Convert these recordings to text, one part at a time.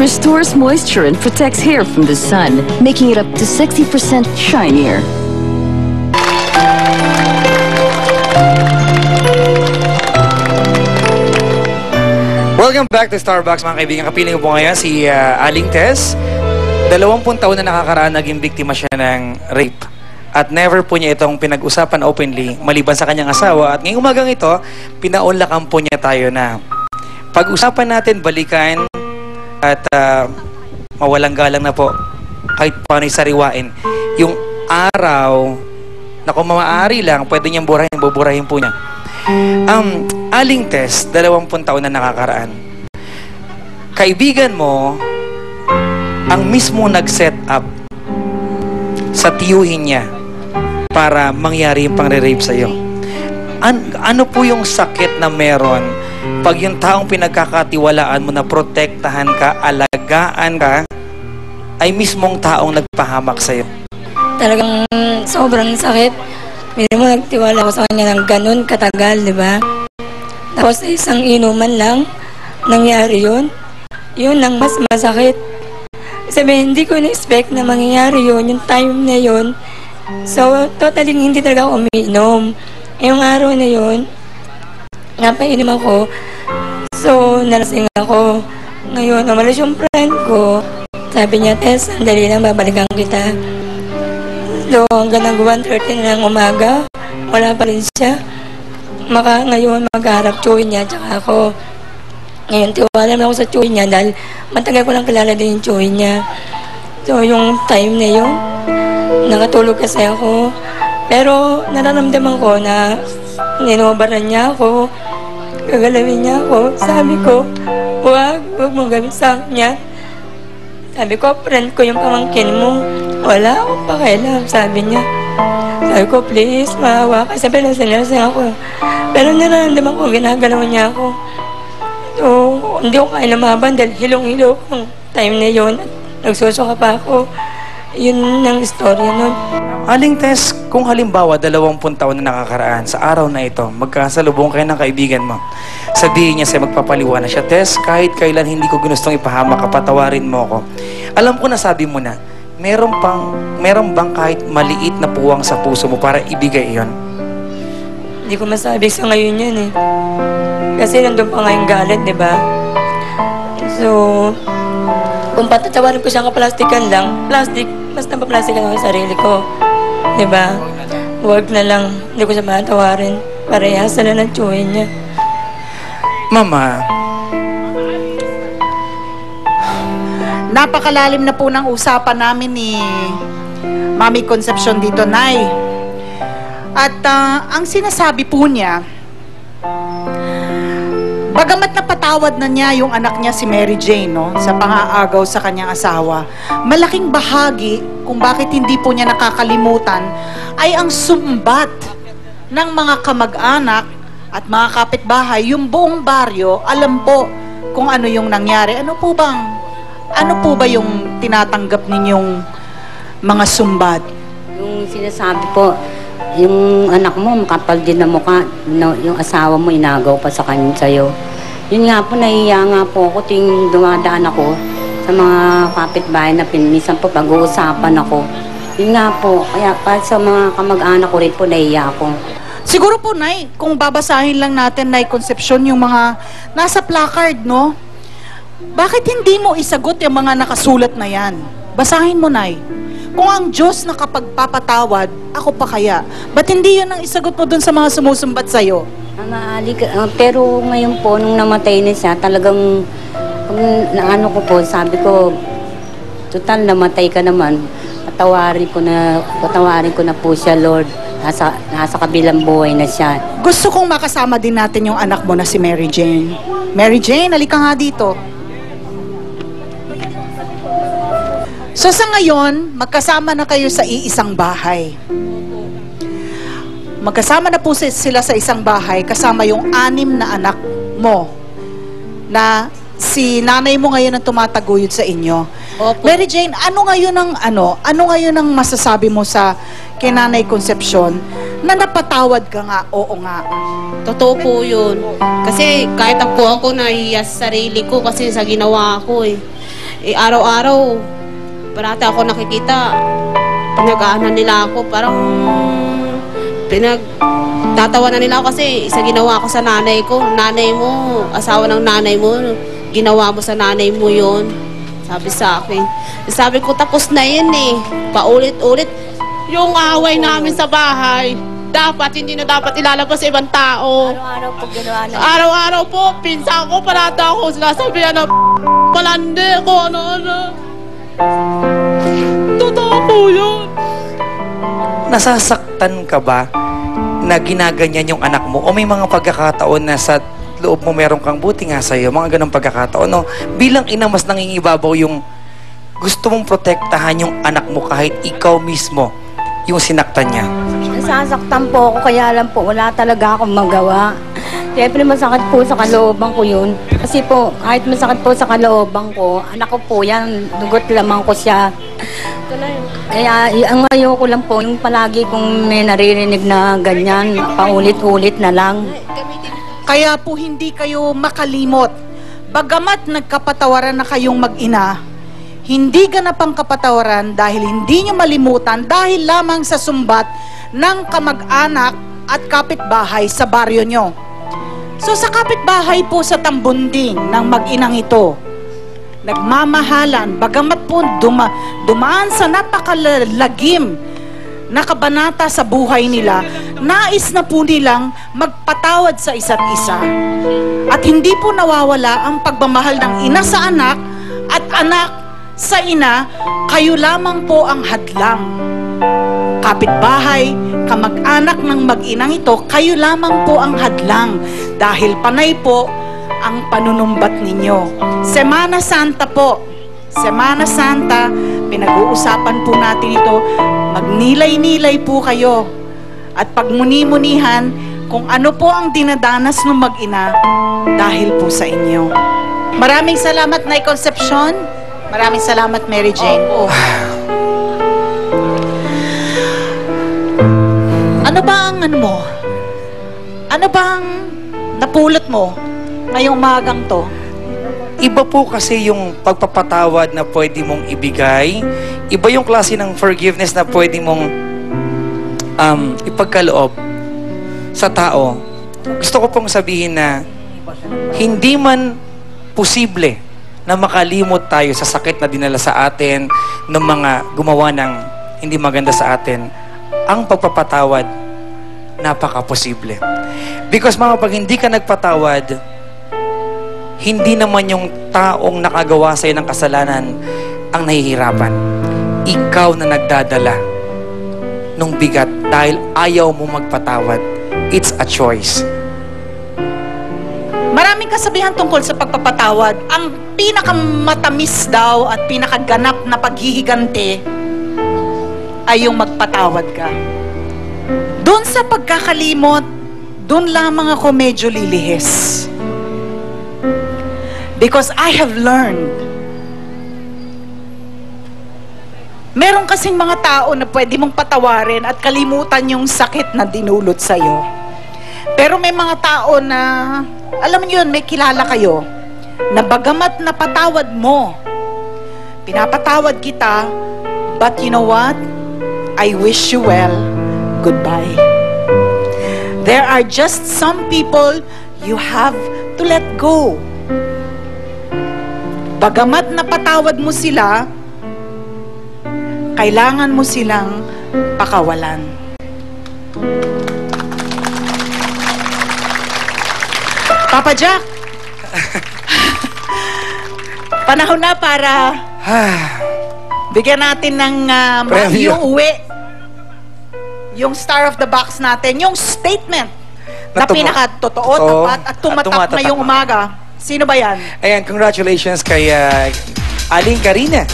restores moisture and protects hair from the sun, making it up to 60% shinier. Welcome back to Starbucks, mga kaibigan. Kapiling ko po ngayon si Aling Tess. 20 taon na nakakaraan, naging biktima siya ng rape. At never po niya itong pinag-usapan openly, maliban sa kanyang asawa. At ngayong umagang ito, pinaunlakan po niya tayo na pag-usapan natin, balikan, at mawalang galang na po, kahit paano sariwain. Yung araw, na kung maaari lang, pwede niyang buburahin po niya. Aling Tess, 20 taon na nakakaraan. Kaibigan mo, ang mismo nag-set up sa tiyuhin niya para mangyari yung pang-rape sa'yo. Ano po yung sakit na meron pag yung taong pinagkakatiwalaan mo na protektahan ka, alagaan ka, ay mismong taong nagpahamak sa'yo? Talagang sobrang sakit. Hindi mo nagtiwala ko sa kanya ng ganun katagal, di ba? Tapos isang inuman lang, nangyari yun. Yun ang mas masakit. Sabi, hindi ko na-expect na mangyayari yun, yung time na yun. So, totally hindi talaga ako umiinom. Yung araw na yun, napainom ako. So, nalasing ako. Ngayon, umalis yung friend ko. Sabi niya, Tess, sandali lang, babalikan kita. So, hanggang nag 1:30 na ng umaga, wala pa rin siya. Ngayon, magharap tsuhin niya, tsaka ako. Ngayon, tiwala na ako sa tsuhin niya dahil matagal ko lang kilala din yung tsuhin niya. So, yung time na yun, nakatulog kasi ako. Pero, nararamdaman ko na ninobaran niya ako, gagalawin niya ako. Sabi ko, huwag mong gawin sa kanya. Sabi ko, friend ko yung pamangkin mo. Wala akong pakialam, sabi niya. Sabi ko, please, maawa ka. Sabi, nasinasing ako. Pero nararamdaman ko, ginagalaw niya ako. So, hindi ko kaya lumaban dahil hilong-hilo kung time na yun. Nagsusuka pa ako. Yun ang istorya nun. Aling Tess, kung halimbawa 20 taon na nakakaraan sa araw na ito, magkasalubong kayo ng kaibigan mo, sabihin niya sa'yo, magpapaliwanag siya, Tess, kahit kailan hindi ko ginustong ipahamak ka, patawarin mo ako. Alam ko na sabi mo na, meron bang kahit maliit na puwang sa puso mo para ibigay iyon? Hindi ko masabi sa ngayon yan eh. Kasi nandun pa nga yung galit, di ba? So, kung patatawarin ko siya kaplastikan lang, plastic, mas napaplastikan ako sa sarili ko. Di ba? Huwag na lang, hindi ko siya matawarin. Parehas na lang tsuhin niya. Mama, napakalalim na po ng usapan namin ni Mami Concepcion dito, Nay. At ang sinasabi po niya, bagamat napatawad na niya yung anak niya si Mary Jane, no, sa pang-aagaw sa kanyang asawa, malaking bahagi kung bakit hindi po niya nakakalimutan ay ang sumbat ng mga kamag-anak at mga kapitbahay. Yung buong baryo, alam po kung ano yung nangyari. Ano po ba yung tinatanggap ninyong mga sumbat? Yung sinasabi po, yung anak mo, makapal din na mukha, yung asawa mo, inagaw pa sa kanya sa'yo. Yun nga po, nahiya nga po ako, ting dumadaan ako sa mga kapitbahay na minsan po pag-uusapan ako. Yun nga po, kaya pa sa mga kamag-anak ko rin po, nahiya ako. Siguro po, Nay, kung babasahin lang natin, Nay Concepcion, yung mga nasa placard, no? Bakit hindi mo isagot yung mga nakasulat na yan? Basahin mo, Nay. Kung ang Diyos nakapagpapatawad, ako pa kaya? Ba't hindi yun ang isagot mo dun sa mga sumusumbat sa'yo? Pero ngayon po, nung namatay na siya, talagang, naano ko po, sabi ko, total, namatay ka naman. Patawarin ko na po siya, Lord. Nasa kabilang buhay na siya. Gusto kong makasama din natin yung anak mo na si Mary Jane. Mary Jane, halika nga dito. So sa ngayon, magkasama na kayo sa iisang bahay. Magkasama na po sila sa isang bahay kasama yung 6 na anak mo na si nanay mo ngayon ang tumataguyod sa inyo. Opo. Mary Jane, ano ngayon ang masasabi mo sa kay Nanay Concepcion na napatawad ka nga, oo nga? Totoo po yun. Kasi kahit ang po ako nahiya sa sarili ko kasi sa ginawa ko eh. Eh, araw-araw, parati ako nakikita, pinag-aanan nila ako, parang pinagtatawanan nila ako kasi isa ginawa ko sa nanay ko. Nanay mo, asawa ng nanay mo, ginawa mo sa nanay mo yun. Sabi sa akin. Sabi ko, tapos na yun eh. Paulit-ulit. Yung away namin sa bahay, hindi na dapat ilalabas sa ibang tao. Araw-araw po ginawa na. Araw-araw po, pinsan ko, parata ako sinasabihan na malandi ko, ano. Totoo po yun. Nasasaktan ka ba na ginaganyan yung anak mo? O may mga pagkakataon na sa loob mo meron kang buti nga sa'yo, mga ganong pagkakataon, no? Bilang ina, mas nangingibabaw yung gusto mong protektahan yung anak mo kahit ikaw mismo yung sinaktan niya. Nasasaktan po ako, kaya lang po, wala talaga akong magawa. Siyempre masakit po sa kalooban ko yun. Kasi po, kahit masakit po sa kalooban ko, anak ko po yan, dugot lamang ko siya. Kaya ang ayoko lang po, yung palagi kong may naririnig na ganyan, paulit-ulit na lang. Kaya po hindi kayo makalimot. Bagamat nagkapatawaran na kayong mag-ina, hindi ganapang kapatawaran dahil hindi nyo malimutan dahil lamang sa sumbat ng kamag-anak at kapitbahay sa baryo nyo. So sa kapitbahay po sa Tambunding ng mag-inang ito, nagmamahalan, bagamat po dumaan sa napakalagim na kabanata sa buhay nila, nais na po nilang magpatawad sa isa't isa. At hindi po nawawala ang pagmamahal ng ina sa anak at anak sa ina, kayo lamang po ang hadlang. Kapitbahay, kamag-anak ng mag-inang ito, kayo lamang po ang hadlang dahil panay po ang panunumbat ninyo. Semana Santa po, Semana Santa, pinag-uusapan po natin ito, magnilay-nilay po kayo at pagmuni-munihan kung ano po ang dinadanas ng mag-ina dahil po sa inyo. Maraming salamat, Nay Concepcion. Maraming salamat, Mary Jane. Ano ba ang mo? Ano ba ang napulot mo ngayong umagang to? Iba po kasi yung pagpapatawad na pwede mong ibigay. Iba yung klase ng forgiveness na pwede mong ipagkaloob sa tao. Gusto ko pong sabihin na hindi man posible na makalimot tayo sa sakit na dinala sa atin ng mga gumawa ng hindi maganda sa atin. Ang pagpapatawad, napaka-posible. Because pag hindi ka nagpatawad, hindi naman yung taong nakagawa sa'yo ng kasalanan ang nahihirapan. Ikaw na nagdadala nung bigat dahil ayaw mo magpatawad. It's a choice. Maraming kasabihan tungkol sa pagpapatawad. Ang pinakamatamis daw at pinakaganap na paghihiganti ay yung magpatawad ka. Doon sa pagkakalimot, doon lamang ako medyo lilihis. Because I have learned. Meron kasing mga tao na pwede mong patawarin at kalimutan yung sakit na dinulot sa'yo. Pero may mga tao na, alam niyo yun, may kilala kayo, na bagamat napatawad mo, pinapatawad kita, but you know what? I wish you well. Goodbye. There are just some people you have to let go. Bagamat napatawad mo sila, kailangan mo silang pakawalan. Papa Jack, panahon na para bigyan natin ng iuwi yung Star of the Box natin, yung statement na pinaka-totoo, tapat at tumatak na yung umaga. Sino ba yan? Ayan, congratulations kay Aling Karina.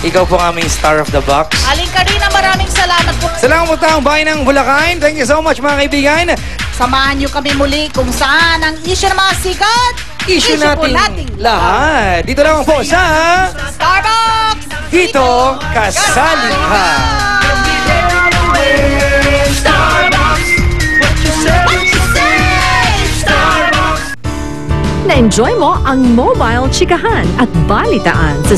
Ikaw po ang aming Star of the Box. Aling Karina, maraming salamat po. Salamat po taong bayan ng Bulacan. Thank you so much mga kaibigan. Samahan niyo kami muli kung saan ang issue ng mga sikat. Issue natin lahat. Dito lang po sa Starbucks! Dito Kasali Ka. Na-enjoy mo ang mobile chikahan at balitaan sa